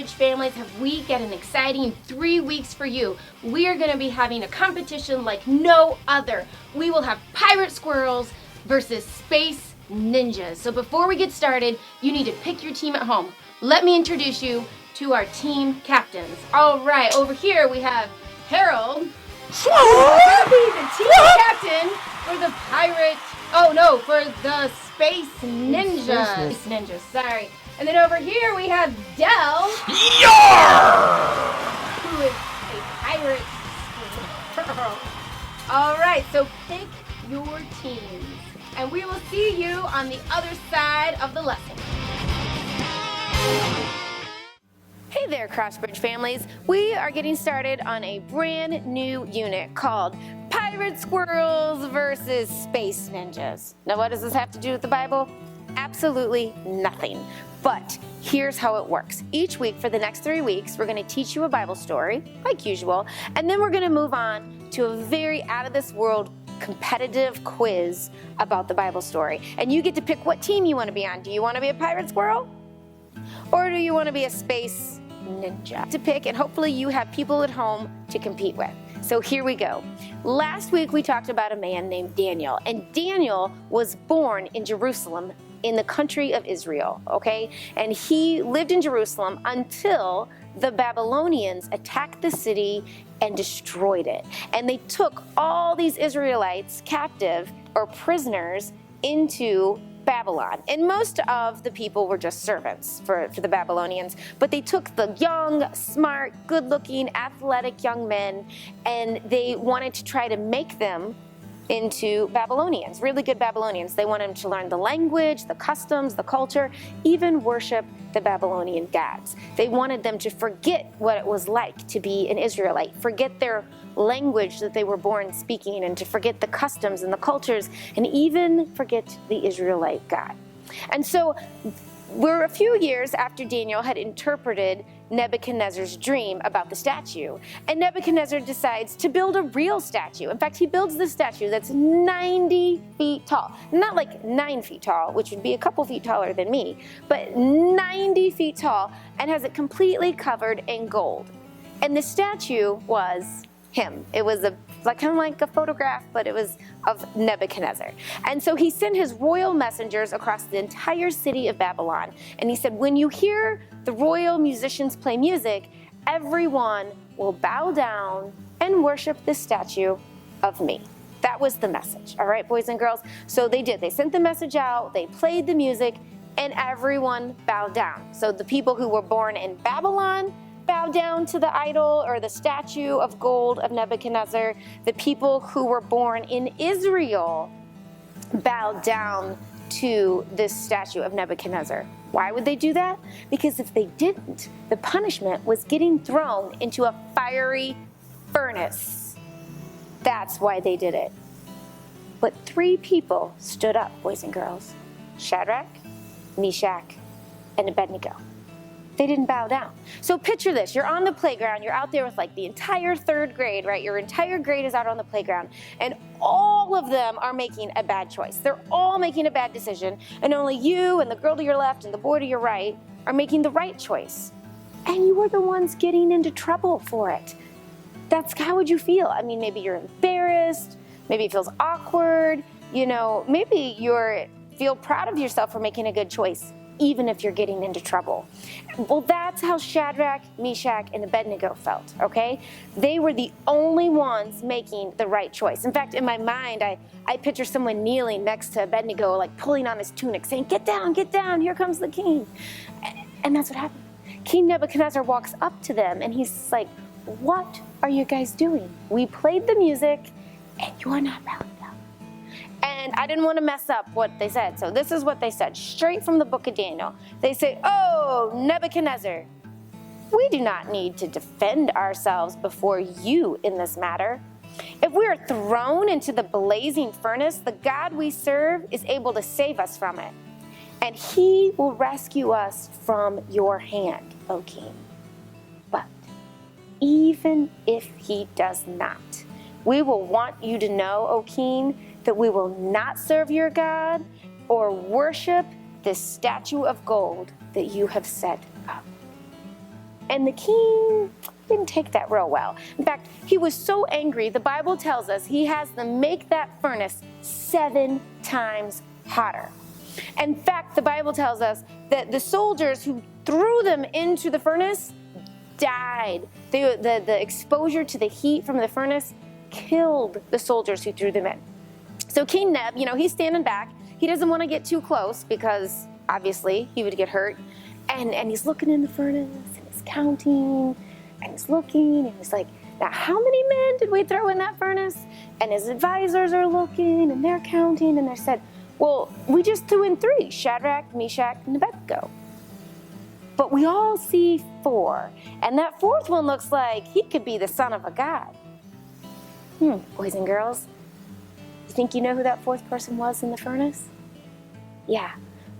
Crossbridge families, have we got an exciting 3 weeks for you. We are going to be having a competition like no other. We will have Pirate Squirrels versus Space Ninjas. So before we get started, you need to pick your team at home. Let me introduce you to our team captains. All right, over here we have Harold. He's going to be the team captain for the for the Space Ninjas. Space Ninjas, sorry. And then over here we have Del. Who is a pirate squirrel. All right, so pick your teams. And we will see you on the other side of the lesson. Hey there, Crossbridge families. We are getting started on a brand new unit called Pirate Squirrels versus Space Ninjas. Now, what does this have to do with the Bible? Absolutely nothing. But here's how it works. Each week for the next 3 weeks, we're going to teach you a Bible story, like usual, and then we're going to move on to a very out-of-this-world competitive quiz about the Bible story. And you get to pick what team you want to be on. Do you want to be a pirate squirrel? Or do you want to be a space ninja? To pick, and hopefully you have people at home to compete with. So here we go. Last week we talked about a man named Daniel, and Daniel was born in Jerusalem in the country of Israel, okay? And he lived in Jerusalem until the Babylonians attacked the city and destroyed it. And they took all these Israelites captive or prisoners into Babylon. And most of the people were just servants for the Babylonians, but they took the young, smart, good-looking, athletic young men, and they wanted to try to make them into Babylonians, really good Babylonians. They wanted them to learn the language, the customs, the culture, even worship the Babylonian gods. They wanted them to forget what it was like to be an Israelite, forget their language that they were born speaking, and to forget the customs and the cultures, and even forget the Israelite God. And so we're a few years after Daniel had interpreted Nebuchadnezzar's dream about the statue, and Nebuchadnezzar decides to build a real statue. In fact, he builds this statue that's 90 feet tall. Not like 9 feet tall, which would be a couple feet taller than me, but 90 feet tall, and has it completely covered in gold. And the statue was him. It was kind of like a photograph, but it was of Nebuchadnezzar. And so he sent his royal messengers across the entire city of Babylon. And he said, when you hear the royal musicians play music, everyone will bow down and worship this statue of me. That was the message. All right, boys and girls. So they did. They sent the message out, they played the music, and everyone bowed down. So the people who were born in Babylon bow down to the idol or the statue of gold of Nebuchadnezzar. The people who were born in Israel bowed down to this statue of Nebuchadnezzar. Why would they do that? Because if they didn't, the punishment was getting thrown into a fiery furnace. That's why they did it. But 3 people stood up, boys and girls. Shadrach, Meshach, and Abednego. They didn't bow down. So picture this. You're on the playground. You're out there with like the entire 3rd grade, right? Your entire grade is out on the playground, and all of them are making a bad choice. They're all making a bad decision, and only you and the girl to your left and the boy to your right are making the right choice. And you were the ones getting into trouble for it. How would you feel? I mean, maybe you're embarrassed. Maybe it feels awkward. Maybe you feel proud of yourself for making a good choice, even if you're getting into trouble. Well, that's how Shadrach, Meshach, and Abednego felt, okay? They were the only ones making the right choice. In fact, in my mind, I picture someone kneeling next to Abednego, like pulling on his tunic, saying, get down, here comes the king. And that's what happened. King Nebuchadnezzar walks up to them, and he's like, what are you guys doing? We played the music, and you're not bowing down. And I didn't want to mess up what they said. So this is what they said, straight from the book of Daniel. They say, oh, Nebuchadnezzar, we do not need to defend ourselves before you in this matter. If we are thrown into the blazing furnace, the God we serve is able to save us from it. And he will rescue us from your hand, O king. But even if he does not, we will want you to know, O king, that we will not serve your God or worship this statue of gold that you have set up. And the king didn't take that real well. In fact, he was so angry, the Bible tells us he has them make that furnace 7 times hotter. In fact, the Bible tells us that the soldiers who threw them into the furnace died. The exposure to the heat from the furnace killed the soldiers who threw them in. So King Neb, he's standing back. He doesn't want to get too close because obviously he would get hurt. And he's looking in the furnace and he's counting and he's looking and he's like, now how many men did we throw in that furnace? And his advisors are looking and they're counting and they said, well, we just threw in 3, Shadrach, Meshach, and Abednego. But we all see 4, and that 4th one looks like he could be the son of a god. Boys and girls, you think you know who that 4th person was in the furnace? Yeah,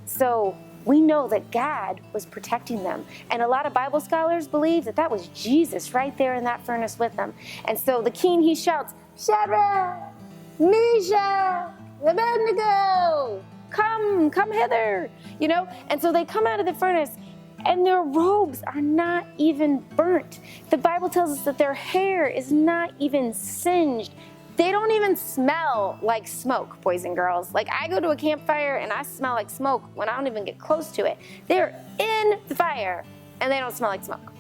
so we know that God was protecting them. And a lot of Bible scholars believe that that was Jesus right there in that furnace with them. And so the king, he shouts, Shadrach, Meshach, Abednego, come hither, And so they come out of the furnace and their robes are not even burnt. The Bible tells us that their hair is not even singed. They don't even smell like smoke, boys and girls. Like I go to a campfire and I smell like smoke when I don't even get close to it. They're in the fire and they don't smell like smoke.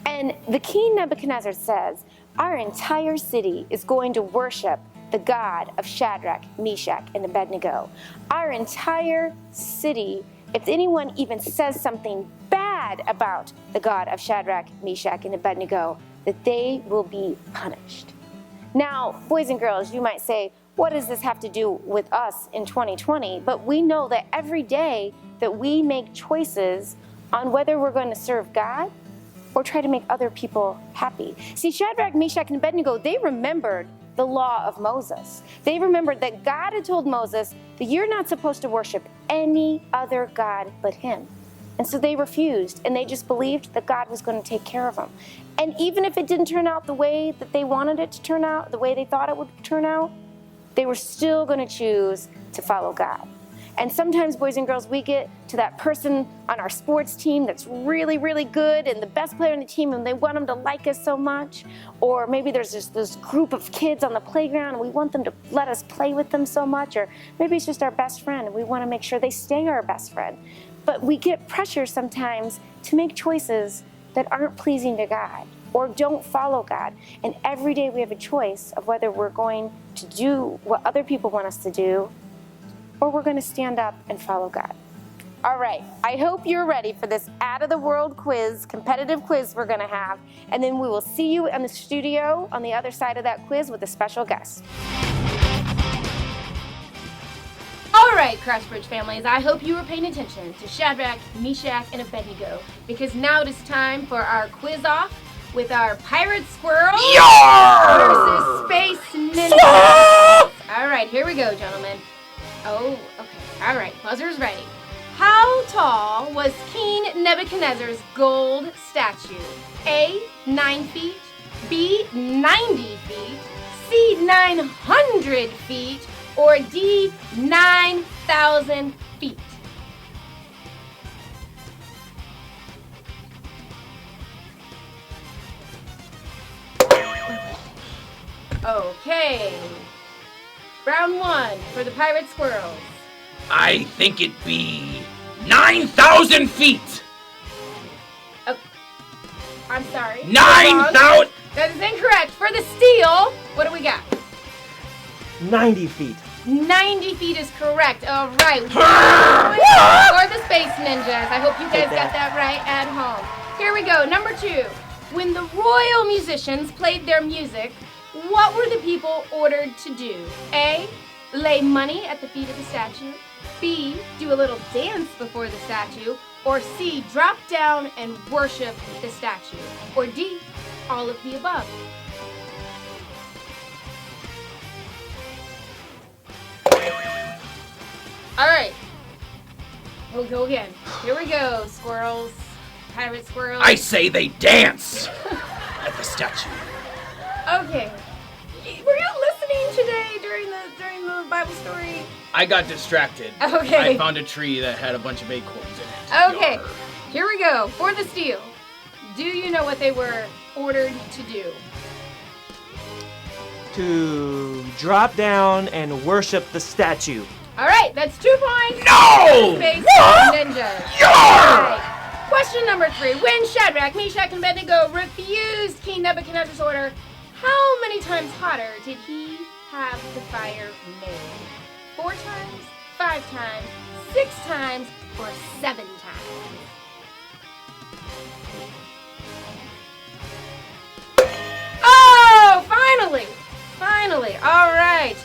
And the king Nebuchadnezzar says, our entire city is going to worship the God of Shadrach, Meshach, and Abednego. Our entire city, if anyone even says something bad about the God of Shadrach, Meshach, and Abednego, that they will be punished. Now, boys and girls, you might say, what does this have to do with us in 2020? But we know that every day that we make choices on whether we're going to serve God or try to make other people happy. See, Shadrach, Meshach, and Abednego, they remembered the law of Moses. They remembered that God had told Moses that you're not supposed to worship any other God but him. And so they refused, and they just believed that God was going to take care of them. And even if it didn't turn out the way that they wanted it to turn out, the way they thought it would turn out, they were still going to choose to follow God. And sometimes, boys and girls, we get to that person on our sports team that's really, really good and the best player on the team, and they want them to like us so much. Or maybe there's just this group of kids on the playground and we want them to let us play with them so much. Or maybe it's just our best friend and we want to make sure they stay our best friend. But we get pressure sometimes to make choices that aren't pleasing to God or don't follow God. And every day we have a choice of whether we're going to do what other people want us to do or we're going to stand up and follow God. All right, I hope you're ready for this out-of-the-world quiz, competitive quiz we're going to have, and then we will see you in the studio on the other side of that quiz with a special guest. All right, Crossbridge families, I hope you were paying attention to Shadrach, Meshach, and Abednego, because now it is time for our quiz off with our Pirate Squirrels versus Space Ninjas. All right, here we go, gentlemen. Oh, okay. All right, buzzer's ready. How tall was King Nebuchadnezzar's gold statue? A, 9 feet, B, 90 feet, C, 900 feet, or D, 9,000 feet? Okay. Round 1 for the Pirate Squirrels. I think it'd be 9,000 feet. Oh, I'm sorry. 9,000. That is incorrect. For the steal, what do we got? 90 feet. 90 feet is correct. All right. For the Space Ninjas. I hope you guys got that right at home. Here we go. Number 2. When the royal musicians played their music, what were the people ordered to do? A, lay money at the feet of the statue. B, do a little dance before the statue. Or C, drop down and worship the statue. Or D, all of the above. All right. We'll go again. Here we go, squirrels. Pirate squirrels. I say they dance at the statue. Okay. Were you listening today during the Bible story? I got distracted. Okay. I found a tree that had a bunch of acorns in it. Okay. Yarr. Here we go. For the steal. Do you know what they were ordered to do? To drop down and worship the statue. All right, that's 2 points. No! Space What? Ninjas. Yar! All right. Question number 3. When Shadrach, Meshach, and Abednego refused King Nebuchadnezzar's order, how many times hotter did he have the fire made? 4 times, 5 times, 6 times, or 7 times? Oh, finally! Finally. All right.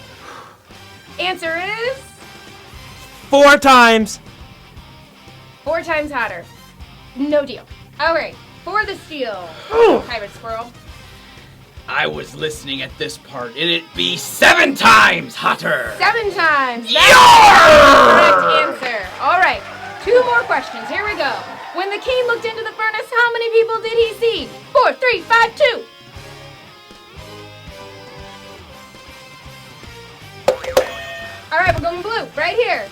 Answer is 4 times. 4 times hotter. No deal. All right. For the steal, Pirate Squirrel. I was listening at this part, and it be 7 times hotter. 7 times. Yar! That's the correct answer. All right. 2 more questions. Here we go. When the king looked into the furnace, how many people did he see? 4, 3, 5, 2. All right, we're going blue. Right here.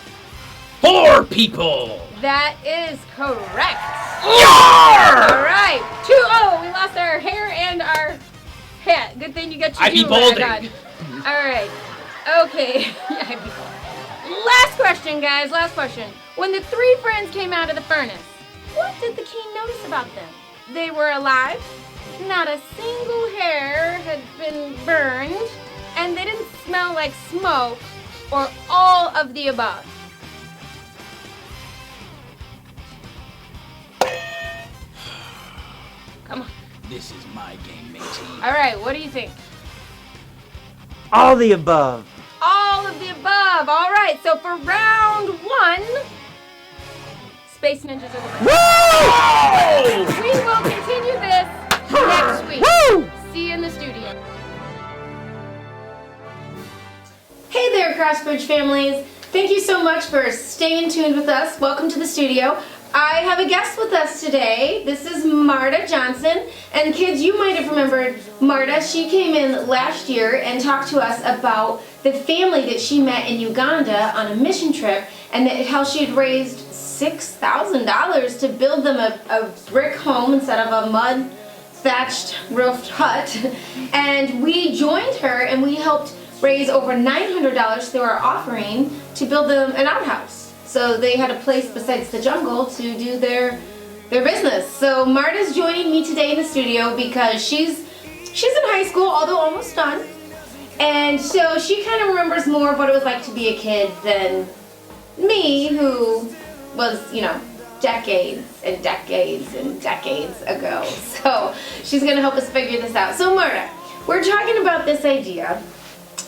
4 people. That is correct. Yar! All right. 2-0. We lost our hair and our hat. Good thing you got your I be do-rag balding. on. All right. Okay. Yeah, I be balding. Last question, guys. Last question. When the 3 friends came out of the furnace, what did the king notice about them? They were alive. Not a single hair had been burned, and they didn't smell like smoke, or all of the above. Come on. This is my game, matey. All right, what do you think? All the above. All of the above. All right, so for round 1, Space Ninjas are the winners. Whoa! We will continue this next week. Woo! See you in the studio. Hey there, Crossbridge families. Thank you so much for staying tuned with us. Welcome to the studio. I have a guest with us today. This is Marta Johnson. And kids, you might have remembered Marta. She came in last year and talked to us about the family that she met in Uganda on a mission trip, and that how she had raised $6,000 to build them a brick home instead of a mud thatched roofed hut. And we joined her and we helped raise over $900 through our offering to build them an outhouse. So they had a place besides the jungle to do their business. So Marta's joining me today in the studio because she's in high school, although almost done. And so she kind of remembers more of what it was like to be a kid than me, who was, decades and decades and decades ago. So she's going to help us figure this out. So Marta, we're talking about this idea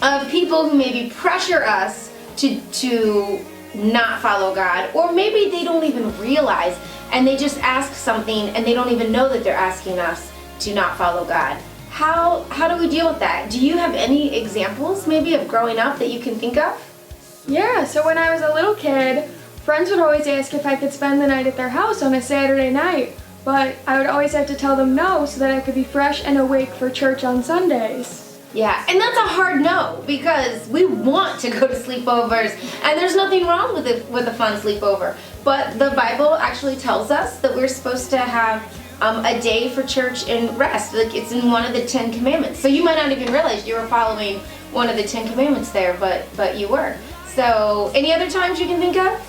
of people who maybe pressure us to not follow God, or maybe they don't even realize and they just ask something and they don't even know that they're asking us to not follow God. How do we deal with that? Do you have any examples maybe of growing up that you can think of? Yeah, so when I was a little kid, friends would always ask if I could spend the night at their house on a Saturday night, but I would always have to tell them no so that I could be fresh and awake for church on Sundays. Yeah, and that's a hard no, because we want to go to sleepovers, and there's nothing wrong with a fun sleepover. But the Bible actually tells us that we're supposed to have a day for church and rest. Like, it's in one of the 10 Commandments. So you might not even realize you were following one of the 10 Commandments there, but you were. So any other times you can think of?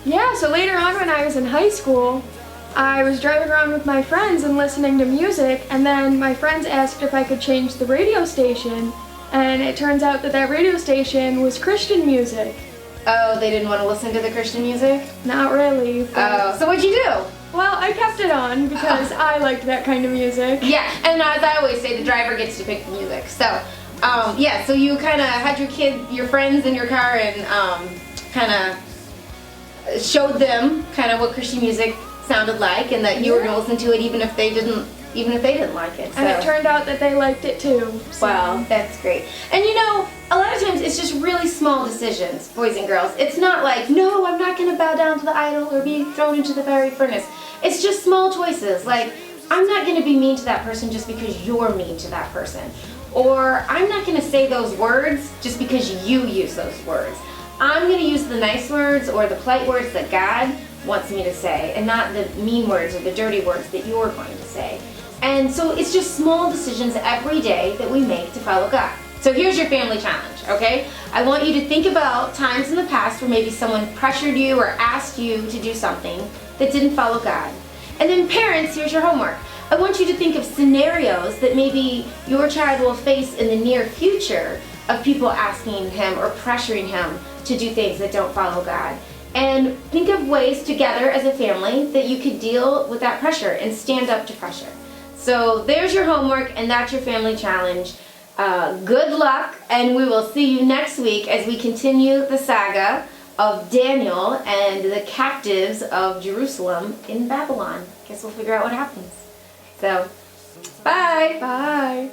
Yeah, so later on when I was in high school, I was driving around with my friends and listening to music, and then my friends asked if I could change the radio station, and it turns out that radio station was Christian music. Oh, they didn't want to listen to the Christian music? Not really. Oh, so what'd you do? Well, I kept it on because I liked that kind of music. Yeah, and as I always say, the driver gets to pick the music. So, yeah, so you kind of had your friends in your car and kind of showed them kind of what Christian music sounded like, and that you were going to listen to it even if they didn't like it. So. And it turned out that they liked it too. So. Wow, that's great. And a lot of times it's just really small decisions, boys and girls. It's not like, no, I'm not going to bow down to the idol or be thrown into the fiery furnace. It's just small choices, like, I'm not going to be mean to that person just because you're mean to that person. Or I'm not going to say those words just because you use those words. I'm going to use the nice words or the polite words that God wants me to say, and not the mean words or the dirty words that you're going to say. And so it's just small decisions every day that we make to follow God. So here's your family challenge, okay? I want you to think about times in the past where maybe someone pressured you or asked you to do something that didn't follow God. And then parents, here's your homework. I want you to think of scenarios that maybe your child will face in the near future of people asking him or pressuring him to do things that don't follow God. And think of ways together as a family that you could deal with that pressure and stand up to pressure. So there's your homework, and that's your family challenge. Good luck, and we will see you next week as we continue the saga of Daniel and the captives of Jerusalem in Babylon. Guess we'll figure out what happens. So, bye! Bye.